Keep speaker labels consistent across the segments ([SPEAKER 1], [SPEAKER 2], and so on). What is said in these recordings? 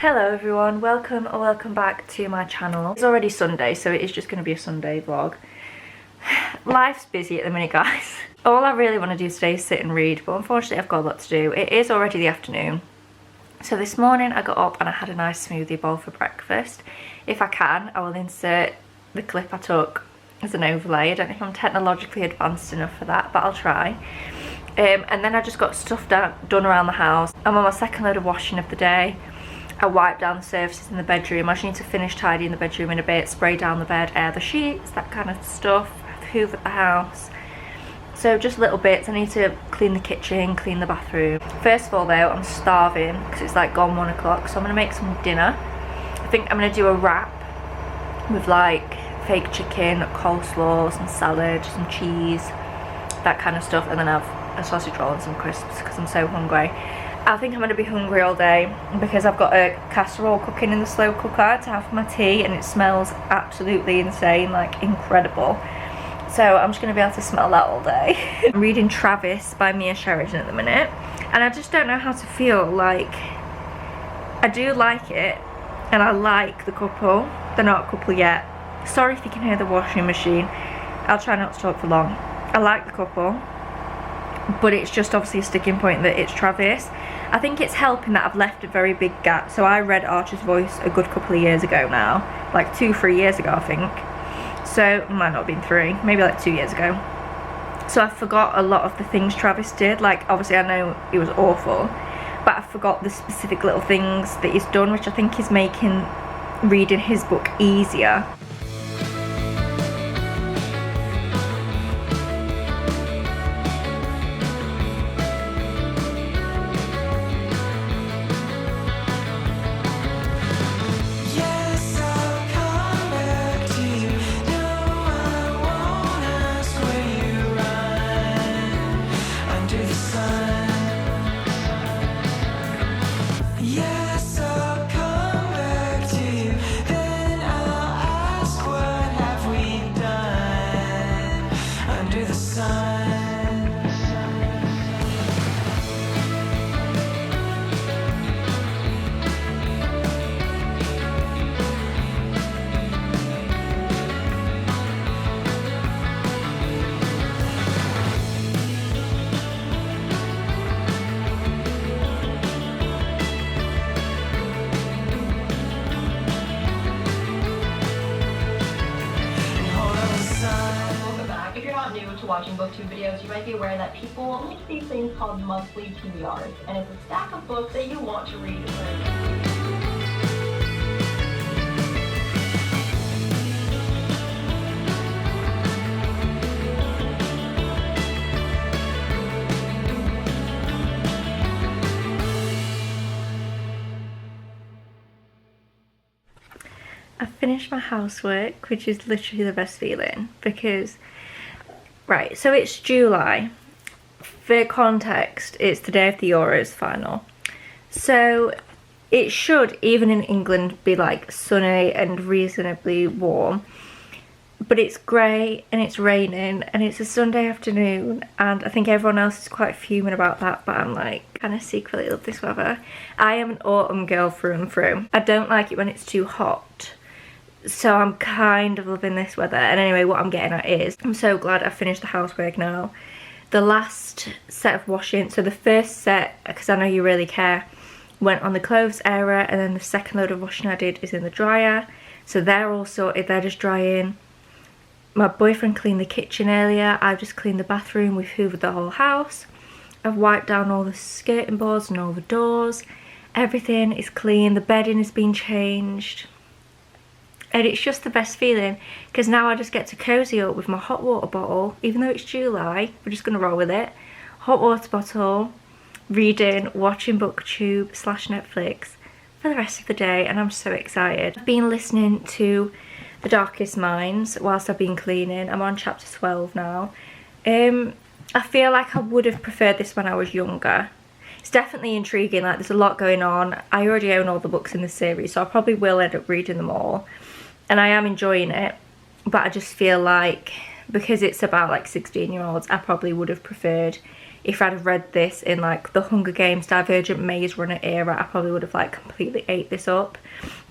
[SPEAKER 1] Hello everyone, welcome or welcome back to my channel. It's already Sunday, so it is just going to be a Sunday vlog. Life's busy at the minute, guys. All I really want to do today is sit and read, but unfortunately I've got a lot to do. It is already the afternoon. So this morning I got up and I had a nice smoothie bowl for breakfast. If I can, I will insert the clip I took as an overlay. I don't know if I'm technologically advanced enough for that, but I'll try. And then I just got stuff done around the house. I'm on my second load of washing of the day. I wiped down the surfaces in the bedroom. I just need to finish tidying the bedroom in a bit, spray down the bed, air the sheets, that kind of stuff. I've hoovered the house. So just little bits. I need to clean the kitchen, clean the bathroom. First of all though, I'm starving because it's like gone 1 o'clock, so I'm going to make some dinner. I think I'm going to do a wrap with like fake chicken, coleslaw, some salad, some cheese, that kind of stuff, and then have a sausage roll and some crisps because I'm so hungry. I think I'm going to be hungry all day because I've got a casserole cooking in the slow cooker to have for my tea, and it smells absolutely insane, like incredible. So I'm just going to be able to smell that all day. I'm reading Travis by Mia Sheridan at the minute, and I just don't know how to feel. Like, I do like it, and I like the couple. They're not a couple yet. Sorry if you can hear the washing machine. I'll try not to talk for long. I like the couple, but it's just obviously a sticking point that it's Travis. I think it's helping that I've left a very big gap. So I read Archer's Voice a good couple of years ago now, like 2-3 years ago I think. So it might not have been 3, maybe like 2 years ago. So I forgot a lot of the things Travis did. Like, obviously I know it was awful, but I forgot the specific little things that he's done, which I think is making reading his book easier.
[SPEAKER 2] Watching booktube videos, you might be aware that people make these things called monthly TBRs, and it's a stack of books that you want to read.
[SPEAKER 1] I finished my housework, which is literally the best feeling because, right, so it's July. For context, it's the day of the Euros final. So it should, even in England, be like sunny and reasonably warm. But it's grey and it's raining and it's a Sunday afternoon, and I think everyone else is quite fuming about that, but I'm like, kind of secretly love this weather. I am an autumn girl through and through. I don't like it when it's too hot. So I'm kind of loving this weather. And anyway, what I'm getting at is, I'm so glad I finished the housework now. The last set of washing, so the first set, because I know you really care, went on the clothes area, and then the second load of washing I did is in the dryer. So they're all sorted, they're just drying. My boyfriend cleaned the kitchen earlier. I've just cleaned the bathroom. We've hoovered the whole house. I've wiped down all the skirting boards and all the doors. Everything is clean. The bedding has been changed. And it's just the best feeling because now I just get to cozy up with my hot water bottle. Even though it's July, we're just going to roll with it. Hot water bottle, reading, watching booktube / Netflix for the rest of the day, and I'm so excited. I've been listening to The Darkest Minds whilst I've been cleaning. I'm on chapter 12 now. I feel like I would have preferred this when I was younger. It's definitely intriguing, like there's a lot going on. I already own all the books in the series, so I probably will end up reading them all. And I am enjoying it, but I just feel like because it's about like 16-year-olds, I probably would have preferred if I'd have read this in like the Hunger Games Divergent Maze Runner era, I probably would have like completely ate this up.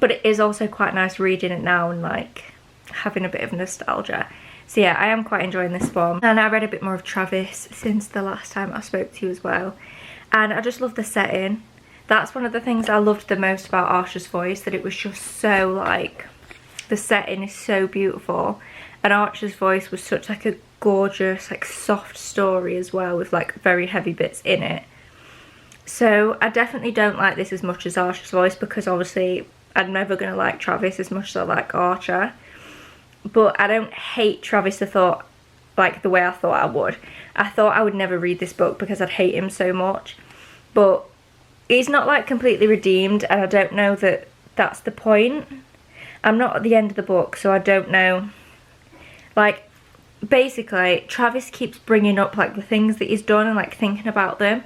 [SPEAKER 1] But it is also quite nice reading it now and like having a bit of nostalgia. So yeah, I am quite enjoying this one. And I read a bit more of Travis since the last time I spoke to you as well. And I just love the setting. That's one of the things I loved the most about Arsha's voice, that it was just so like, the setting is so beautiful. And Archer's voice was such like a gorgeous, like soft story as well, with like very heavy bits in it. So I definitely don't like this as much as Archer's voice, because obviously I'm never going to like Travis as much as I like Archer. But I don't hate Travis the way I thought I would. I thought I would never read this book because I'd hate him so much. But he's not like completely redeemed, and I don't know that that's the point. I'm not at the end of the book, so I don't know. Like, basically, Travis keeps bringing up like the things that he's done and like thinking about them.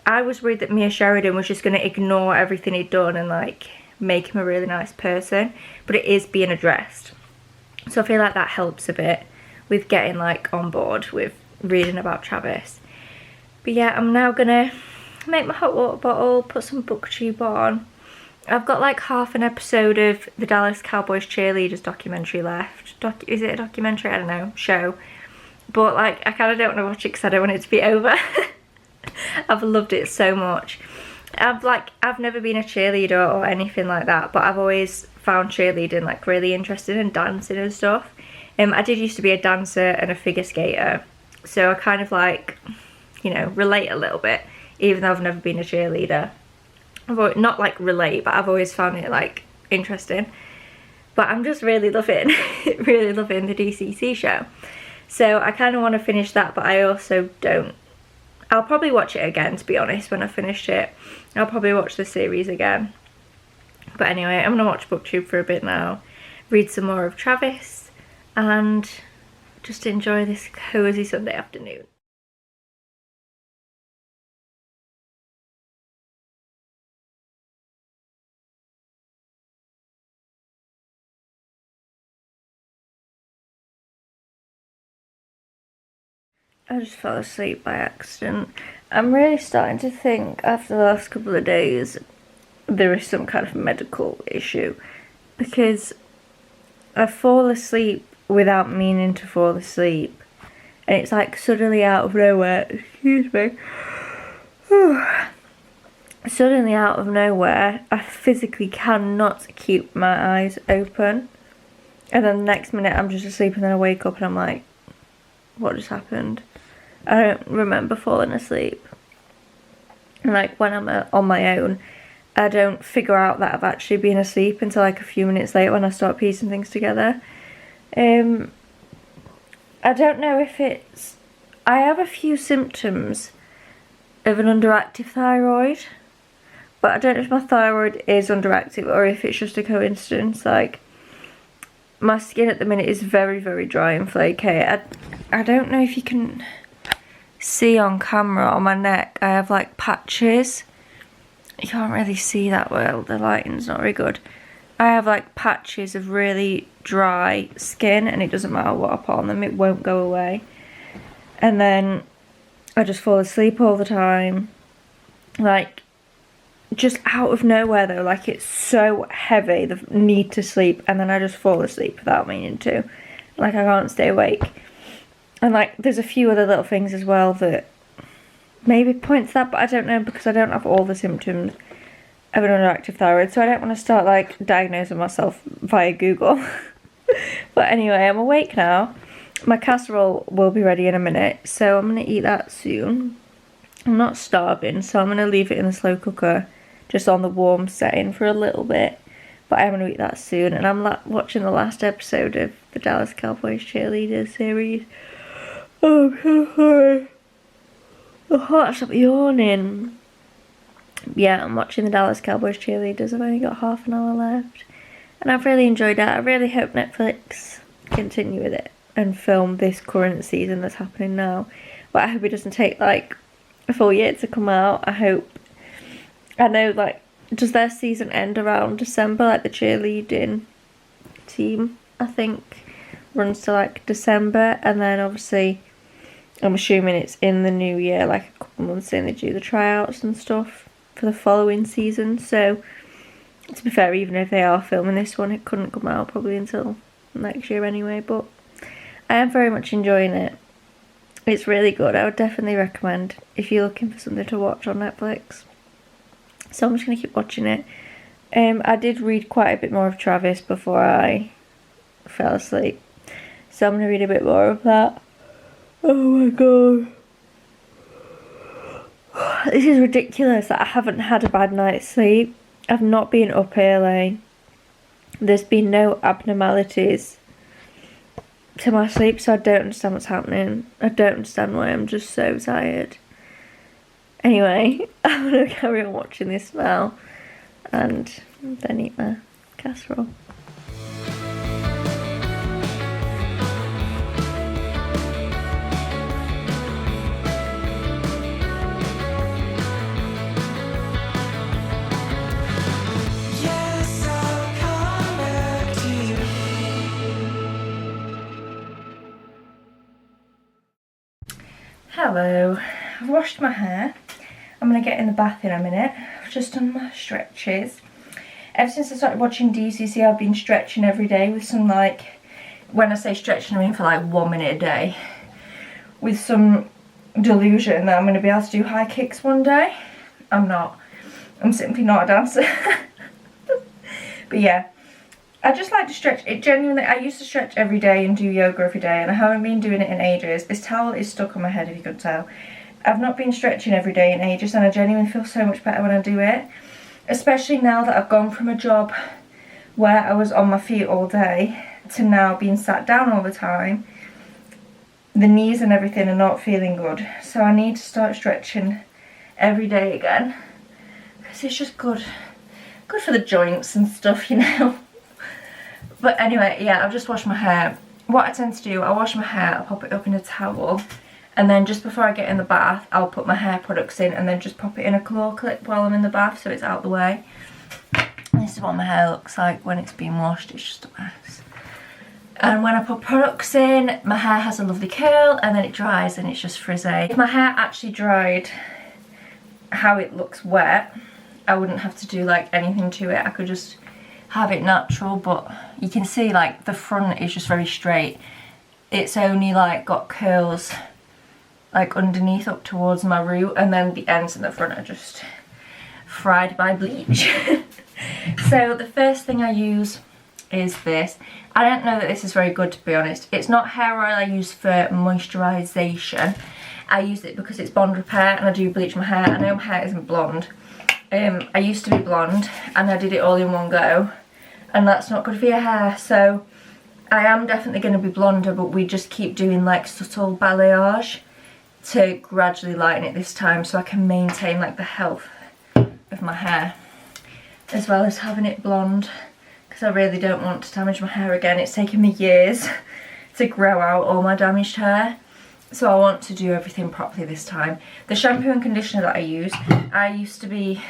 [SPEAKER 1] I was worried that Mia Sheridan was just going to ignore everything he'd done and like make him a really nice person, but it is being addressed. So I feel like that helps a bit with getting like on board with reading about Travis. But yeah, I'm now gonna make my hot water bottle, put some booktube on. I've got like half an episode of the Dallas Cowboys cheerleaders documentary left. Is it a documentary? I don't know, show. But like, I kind of don't want to watch it because I don't want it to be over. I've loved it so much. I've never been a cheerleader or anything like that, but I've always found cheerleading like really interesting, and dancing and stuff. I did used to be a dancer and a figure skater, so I kind of like, you know, relate a little bit, even though I've never been a cheerleader. Not like relate, but I've always found it like interesting. But I'm just really loving really loving the DCC show, so I kind of want to finish that, but I also don't. I'll probably watch it again, to be honest. When I finish it, I'll probably watch the series again. But anyway, I'm gonna watch booktube for a bit now, read some more of Travis, and just enjoy this cozy Sunday afternoon. I just fell asleep by accident. I'm really starting to think after the last couple of days there is some kind of medical issue, because I fall asleep without meaning to fall asleep, and it's like suddenly out of nowhere, excuse me, suddenly out of nowhere I physically cannot keep my eyes open, and then the next minute I'm just asleep, and then I wake up and I'm like, what just happened? I don't remember falling asleep. And like when I'm on my own, I don't figure out that I've actually been asleep until like a few minutes later when I start piecing things together. I don't know if it's... I have a few symptoms of an underactive thyroid, but I don't know if my thyroid is underactive or if it's just a coincidence. Like, my skin at the minute is very, very dry and flaky. I don't know if you can see on camera on my neck, I have like patches. You can't really see that well, the lighting's not very good. I have like patches of really dry skin, and it doesn't matter what I put on them, it won't go away. And then I just fall asleep all the time, like just out of nowhere though, like it's so heavy, the need to sleep, and then I just fall asleep without meaning to. Like, I can't stay awake. And like there's a few other little things as well that maybe point to that, but I don't know, because I don't have all the symptoms of an underactive thyroid, so I don't want to start like diagnosing myself via Google. But anyway, I'm awake now. My casserole will be ready in a minute, so I'm going to eat that soon. I'm not starving, so I'm going to leave it in the slow cooker just on the warm setting for a little bit. But I'm going to eat that soon, and I'm watching the last episode of the Dallas Cowboys cheerleaders series. Oh, I'm so sorry. I can't stop yawning. Yeah, I'm watching the Dallas Cowboys cheerleaders. I've only got half an hour left, and I've really enjoyed it. I really hope Netflix continue with it and film this current season that's happening now. But I hope it doesn't take like a full year to come out. I know, like, does their season end around December? Like the cheerleading team, I think, runs to like December, and then obviously I'm assuming it's in the new year, like a couple months in, they do the tryouts and stuff for the following season. So to be fair, even if they are filming this one, it couldn't come out probably until next year anyway, but I am very much enjoying it. It's really good. I would definitely recommend if you're looking for something to watch on Netflix. So I'm just going to keep watching it. I did read quite a bit more of Travis before I fell asleep, so I'm going to read a bit more of that. Oh my god. This is ridiculous that I haven't had a bad night's sleep. I've not been up early. There's been no abnormalities to my sleep, so I don't understand what's happening. I don't understand why. I'm just so tired. Anyway, I'm going to carry on watching this now and then eat my casserole. Hello, I've washed my hair. I'm going to get in the bath in a minute. I've just done my stretches. Ever since I started watching DCC, I've been stretching every day with some, like, when I say stretching, I mean for like 1 minute a day. With some delusion that I'm going to be able to do high kicks one day. I'm not. I'm simply not a dancer. But yeah, I just like to stretch. It genuinely, I used to stretch every day and do yoga every day, and I haven't been doing it in ages. This towel is stuck on my head, if you could tell. I've not been stretching every day in ages, and I genuinely feel so much better when I do it. Especially now that I've gone from a job where I was on my feet all day to now being sat down all the time. The knees and everything are not feeling good, so I need to start stretching every day again, because it's just good for the joints and stuff, you know. But anyway, yeah, I've just washed my hair. What I tend to do, I wash my hair, I pop it up in a towel, and then just before I get in the bath, I'll put my hair products in and then just pop it in a claw clip while I'm in the bath so it's out of the way. This is what my hair looks like when it's been washed. It's just a mess. And when I put products in, my hair has a lovely curl, and then it dries and it's just frizzy. If my hair actually dried how it looks wet, I wouldn't have to do like anything to it. I could just have it natural, but you can see like the front is just very straight. It's only like got curls like underneath up towards my root, and then the ends and the front are just fried by bleach. So the first thing I use is this. I don't know that this is very good, to be honest. It's not hair oil I use for moisturisation. I use it because it's bond repair and I do bleach my hair. I know my hair isn't blonde. I used to be blonde and I did it all in one go, and that's not good for your hair. So I am definitely going to be blonder, but we just keep doing like subtle balayage to gradually lighten it this time, so I can maintain like the health of my hair as well as having it blonde, because I really don't want to damage my hair again. It's taken me years to grow out all my damaged hair, so I want to do everything properly this time. The shampoo and conditioner that I used to be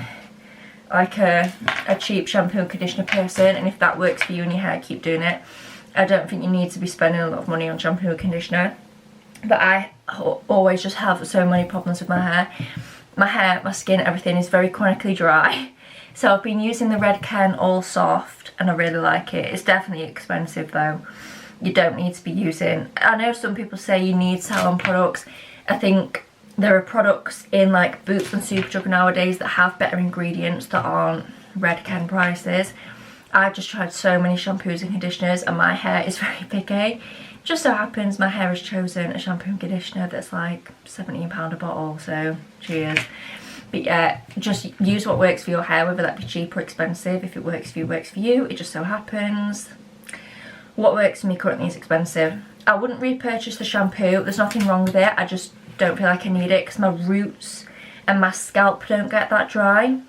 [SPEAKER 1] like a cheap shampoo and conditioner person, and if that works for you and your hair, keep doing it. I don't think you need to be spending a lot of money on shampoo and conditioner, but I always just have so many problems with my hair. My hair, my skin, everything is very chronically dry. So I've been using the Redken All Soft and I really like it. It's definitely expensive though. You don't need to be using, I know some people say you need salon products. I think there are products in like Boots and Superdrug nowadays that have better ingredients that aren't Redken prices. I've just tried so many shampoos and conditioners and my hair is very picky. Just so happens my hair has chosen a shampoo and conditioner that's like £17 a bottle, so cheers. But yeah, just use what works for your hair, whether that be cheap or expensive. If it works for you, works for you. It just so happens. What works for me currently is expensive. I wouldn't repurchase the shampoo. There's nothing wrong with it. I just don't feel like I need it because my roots and my scalp don't get that dry.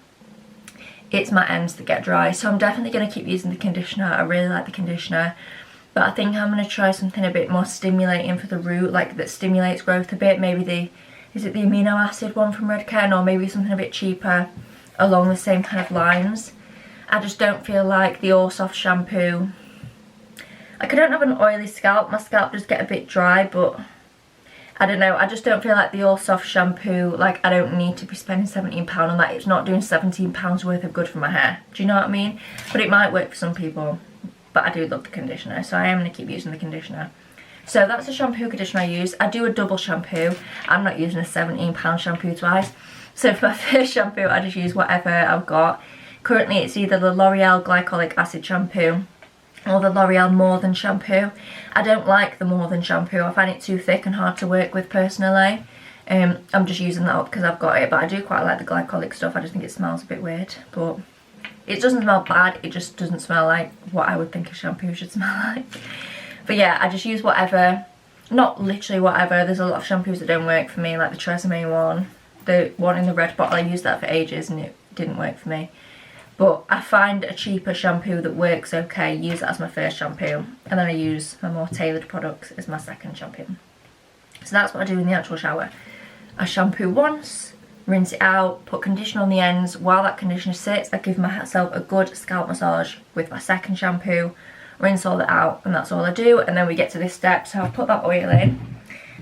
[SPEAKER 1] It's my ends that get dry. So I'm definitely going to keep using the conditioner. I really like the conditioner. But I think I'm going to try something a bit more stimulating for the root, like that stimulates growth a bit. Maybe is it the amino acid one from Redken, or maybe something a bit cheaper along the same kind of lines. I just don't feel like the All Soft shampoo. Like, I don't have an oily scalp. My scalp does get a bit dry, but I don't know, I just don't feel like the All Soft shampoo, like I don't need to be spending £17 on that. It's not doing £17 worth of good for my hair. Do you know what I mean? But it might work for some people. But I do love the conditioner, so I am going to keep using the conditioner. So that's the shampoo conditioner I use. I do a double shampoo. I'm not using a £17 shampoo twice. So for my first shampoo, I just use whatever I've got. Currently it's either the L'Oreal Glycolic Acid shampoo or the L'Oreal More Than shampoo. I don't like the More Than shampoo. I find it too thick and hard to work with personally. I'm just using that up because I've got it, but I do quite like the glycolic stuff. I just think it smells a bit weird, but it doesn't smell bad. It just doesn't smell like what I would think a shampoo should smell like. But yeah, I just use whatever, not literally whatever. There's a lot of shampoos that don't work for me, like the Tresemme one, the one in the red bottle. I used that for ages and it didn't work for me. But I find a cheaper shampoo that works okay, use that as my first shampoo, and then I use my more tailored products as my second shampoo. So that's what I do in the actual shower. I shampoo once, rinse it out, put conditioner on the ends. While that conditioner sits, I give myself a good scalp massage with my second shampoo, rinse all that out, and that's all I do. And then we get to this step, so I'll put that oil in.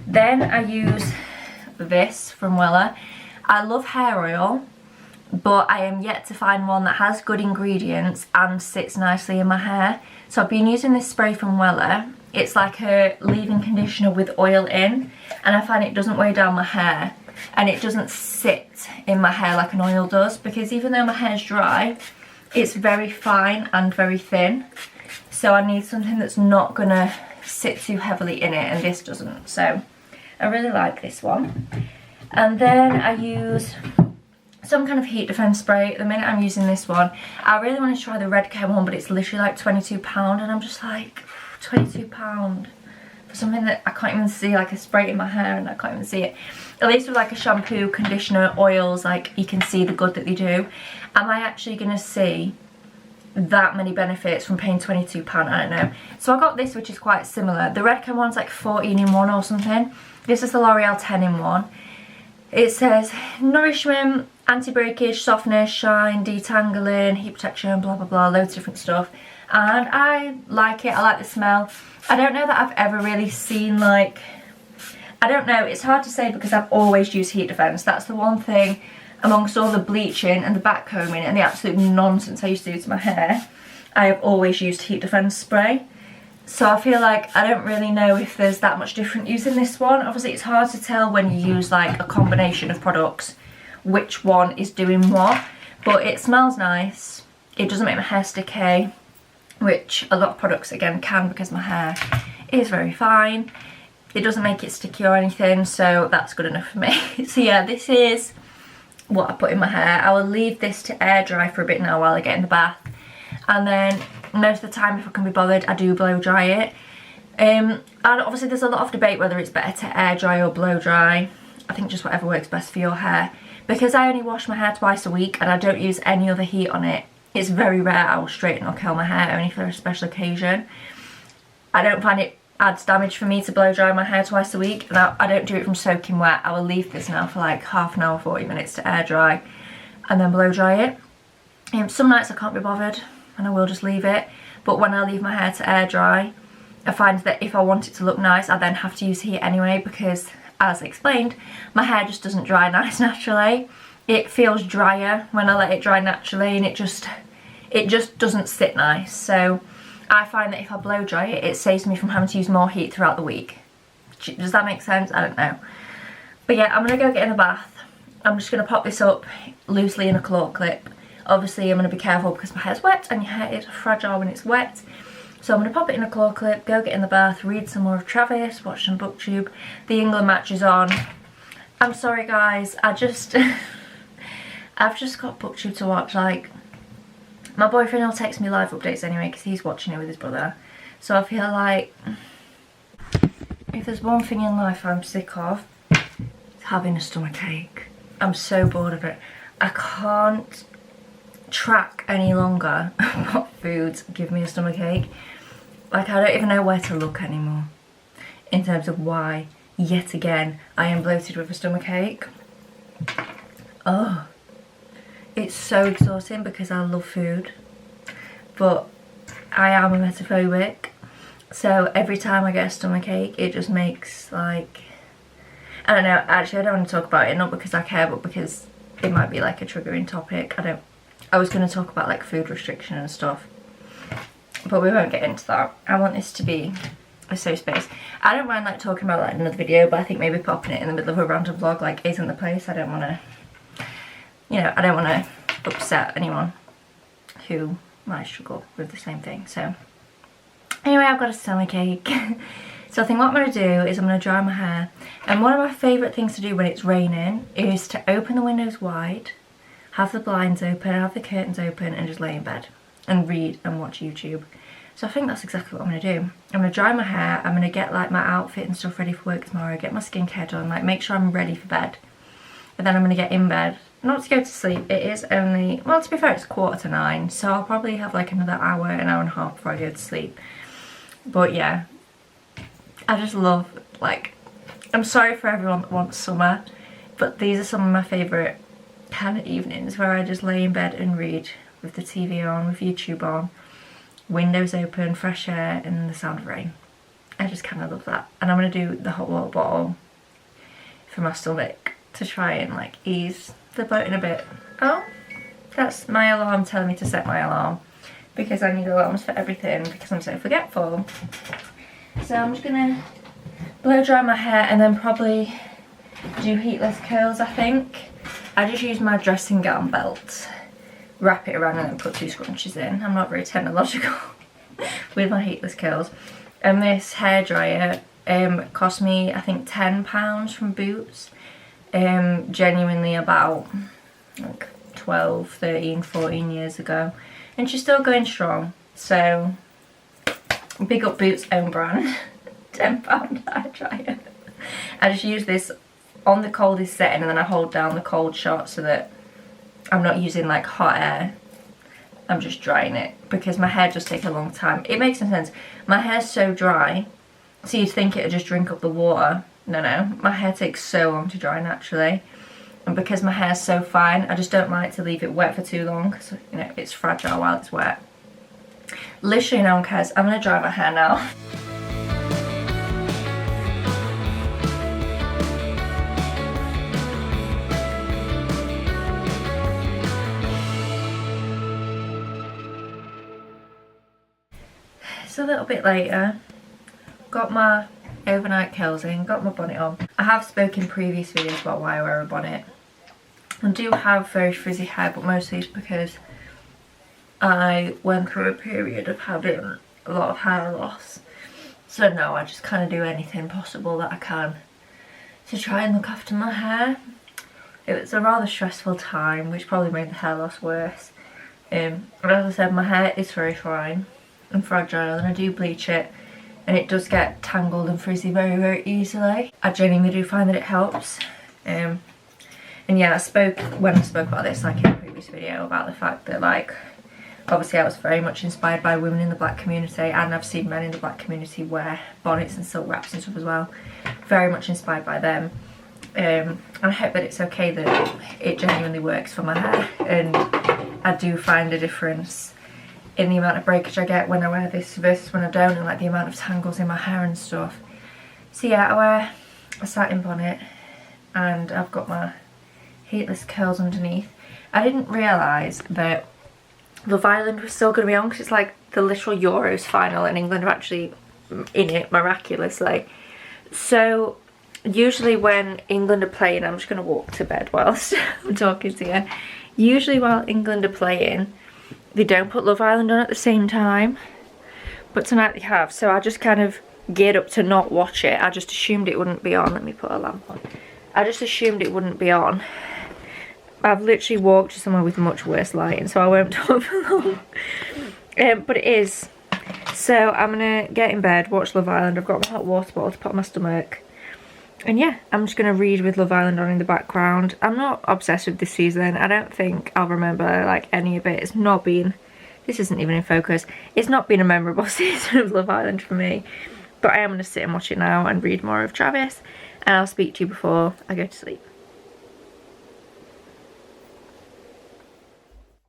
[SPEAKER 1] Then I use this from Wella. I love hair oil, but I am yet to find one that has good ingredients and sits nicely in my hair. So I've been using this spray from Wella. It's like a leave-in conditioner with oil in, and I find it doesn't weigh down my hair and it doesn't sit in my hair like an oil does, because even though my hair's dry, it's very fine and very thin. So I need something that's not gonna sit too heavily in it, and this doesn't. So I really like this one. And then I use some kind of heat defense spray. At the minute I'm using this one. I really want to try the red chem one, but it's literally like £22, and I'm just like, £22 for something that I can't even see, like a spray in my hair and I can't even see it. At least with like a shampoo, conditioner, oils, like you can see the good that they do. Am I actually going to see that many benefits from paying £22? I don't know. So I got this, which is quite similar. The red chem one's like 14 in 1 or something. This is the L'Oreal 10 in 1. It says nourishment, anti-breakage, softness, shine, detangling, heat protection, blah blah blah, loads of different stuff. And I like it, I like the smell. I don't know that I've ever really seen, like, I don't know, it's hard to say because I've always used heat defense. That's the one thing amongst all the bleaching and the back combing and the absolute nonsense I used to do to my hair. I have always used heat defense spray. So I feel like I don't really know if there's that much different using this one. Obviously it's hard to tell when you use like a combination of products which one is doing what, but it smells nice. It doesn't make my hair sticky, which a lot of products again can, because my hair is very fine. It doesn't make it sticky or anything, so that's good enough for me. So yeah, this is what I put in my hair. I will leave this to air dry for a bit now while I get in the bath, and then most of the time, if I can be bothered, I do blow dry it. And obviously there's a lot of debate whether it's better to air dry or blow dry. I think just whatever works best for your hair. Because I only wash my hair twice a week and I don't use any other heat on it, it's very rare I will straighten or curl my hair, only for a special occasion. I don't find it adds damage for me to blow dry my hair twice a week, and I don't do it from soaking wet. I will leave this now for like half an hour, 40 minutes to air dry and then blow dry it. Some nights I can't be bothered and I will just leave it, but when I leave my hair to air dry, I find that if I want it to look nice, I then have to use heat anyway, because as explained, my hair just doesn't dry nice naturally. It feels drier when I let it dry naturally, and it just doesn't sit nice. So I find that if I blow dry it, it saves me from having to use more heat throughout the week. Does that make sense? I don't know. But yeah, I'm gonna go get in the bath. I'm just gonna pop this up loosely in a claw clip. Obviously I'm going to be careful because my hair's wet and your hair is fragile when it's wet. So I'm going to pop it in a claw clip, go get in the bath, read some more of Travis, watch some booktube. The England match is on. I'm sorry guys, I've just got booktube to watch. Like, my boyfriend will text me live updates anyway because he's watching it with his brother. So I feel like if there's one thing in life I'm sick of, it's having a stomachache. I'm so bored of it. I can't track any longer what foods give me a stomachache. Like, I don't even know where to look anymore in terms of why, yet again, I am bloated with a stomachache. Oh, it's so exhausting because I love food, but I am emetophobic, so every time I get a stomachache it just makes like I don't know, actually I don't want to talk about it, not because I care, but because it might be like a triggering topic. I was going to talk about like food restriction and stuff, but we won't get into that. I want this to be a safe space. I don't mind like talking about that in another video, but I think maybe popping it in the middle of a random vlog like isn't the place. I don't want to, you know, I don't want to upset anyone who might struggle with the same thing. So anyway, I've got a stomachache. So I think what I'm going to do is I'm going to dry my hair. And one of my favourite things to do when it's raining is to open the windows wide, have the blinds open, have the curtains open, and just lay in bed and read and watch YouTube. So I think that's exactly what I'm going to do. I'm going to dry my hair, I'm going to get like my outfit and stuff ready for work tomorrow, get my skincare done, like make sure I'm ready for bed. And then I'm going to get in bed, not to go to sleep. It is only, well, to be fair, it's 8:45, so I'll probably have like another hour, an hour and a half before I go to sleep. But yeah, I just love, like, I'm sorry for everyone that wants summer, but these are some of my favourite kind of evenings where I just lay in bed and read with the TV on, with YouTube on, windows open, fresh air, and the sound of rain. I just kind of love that. And I'm going to do the hot water bottle for my stomach to try and like ease the bloating a bit. Oh, that's my alarm telling me to set my alarm, because I need alarms for everything because I'm so forgetful. So I'm just gonna blow dry my hair and then probably do heatless curls, I think. I just use my dressing gown belt, wrap it around and then put 2 scrunchies in. I'm not very technological with my heatless curls. And this hairdryer cost me, I think, £10 from Boots. Genuinely about like 12, 13, 14 years ago. And she's still going strong. So big up Boots' own brand. £10 hairdryer. I just use this on the coldest setting and then I hold down the cold shot so that I'm not using like hot air. I'm just drying it because my hair does take a long time. It makes no sense. My hair's so dry, so you'd think it would just drink up the water. No, my hair takes so long to dry naturally. And because my hair's so fine, I just don't like to leave it wet for too long because, you know, it's fragile while it's wet. Literally no one cares. I'm going to dry my hair now. It's a little bit later. Got my overnight curls in, got my bonnet on. I have spoken in previous videos about why I wear a bonnet. I do have very frizzy hair, but mostly it's because I went through a period of having a lot of hair loss. So now I just kind of do anything possible that I can to try and look after my hair. It was a rather stressful time, which probably made the hair loss worse. But as I said, my hair is very fine and fragile, and I do bleach it, and it does get tangled and frizzy very, very easily. I genuinely do find that it helps. And yeah, when I spoke about this, like in a previous video, about the fact that, like, obviously I was very much inspired by women in the black community, and I've seen men in the black community wear bonnets and silk wraps and stuff as well. Very much inspired by them. And I hope that it's okay that it genuinely works for my hair, and I do find a difference in the amount of breakage I get when I wear this versus when I don't, and like the amount of tangles in my hair and stuff. So yeah, I wear a satin bonnet and I've got my heatless curls underneath. I didn't realise that Love Island was still going to be on because it's like the literal Euros final and England are actually in it miraculously. So usually when England are playing, I'm just going to walk to bed whilst I'm talking to you. Usually while England are playing, they don't put Love Island on at the same time, but tonight they have, so I just kind of geared up to not watch it. I just assumed it wouldn't be on. Let me put a lamp on. I just assumed it wouldn't be on. I've literally walked to somewhere with much worse lighting, so I won't talk for long. But it is. So I'm gonna get in bed, watch Love Island. I've got my hot water bottle to put on my stomach. And yeah, I'm just going to read with Love Island on in the background. I'm not obsessed with this season. I don't think I'll remember like any of it. It's not been, this isn't even in focus. It's not been a memorable season of Love Island for me. But I am going to sit and watch it now and read more of Travis. And I'll speak to you before I go to sleep.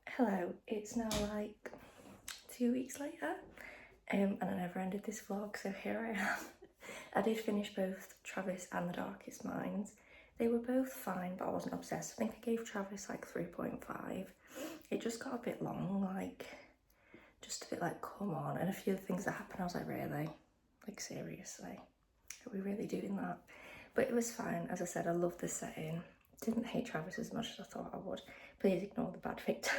[SPEAKER 1] Hello, it's now like 2 weeks later. And I never ended this vlog, so here I am. I did finish both Travis and The Darkest Minds. They were both fine, but I wasn't obsessed. I think I gave Travis like 3.5. It just got a bit long, like, just a bit like, come on. And a few of the things that happened, I was like, really? Like, seriously? Are we really doing that? But it was fine. As I said, I love the setting. Didn't hate Travis as much as I thought I would. Please ignore the bad victim.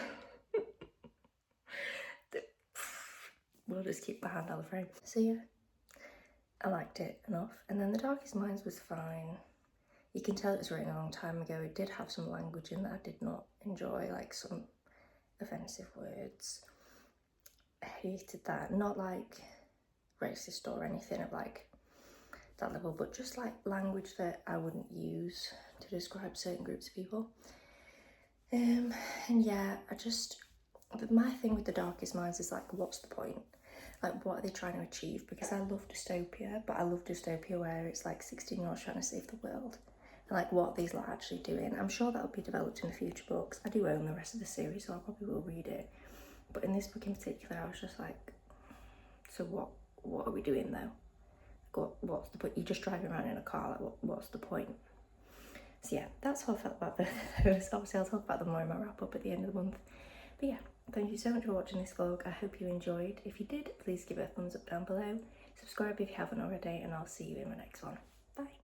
[SPEAKER 1] We'll just keep my hand on the frame. So yeah, I liked it enough. And then The Darkest Minds was fine. You can tell it was written a long time ago. It did have some language in that I did not enjoy, like some offensive words. I hated that. Not like racist or anything of like that level, but just like language that I wouldn't use to describe certain groups of people. And yeah, my thing with The Darkest Minds is like, what's the point? Like, what are they trying to achieve? Because I love dystopia, but I love dystopia where it's like 16-year-olds trying to save the world. And like, what are these like actually doing? I'm sure that'll be developed in the future books. I do own the rest of the series, so I probably will read it. But in this book in particular, I was just like, so what are we doing though? What's the point? You're just driving around in a car, like what's the point? So yeah, that's how I felt about those. Obviously I'll talk about them more in my wrap up at the end of the month. But yeah, thank you so much for watching this vlog. I hope you enjoyed. If you did, please give it a thumbs up down below. Subscribe if you haven't already, and I'll see you in my next one. Bye.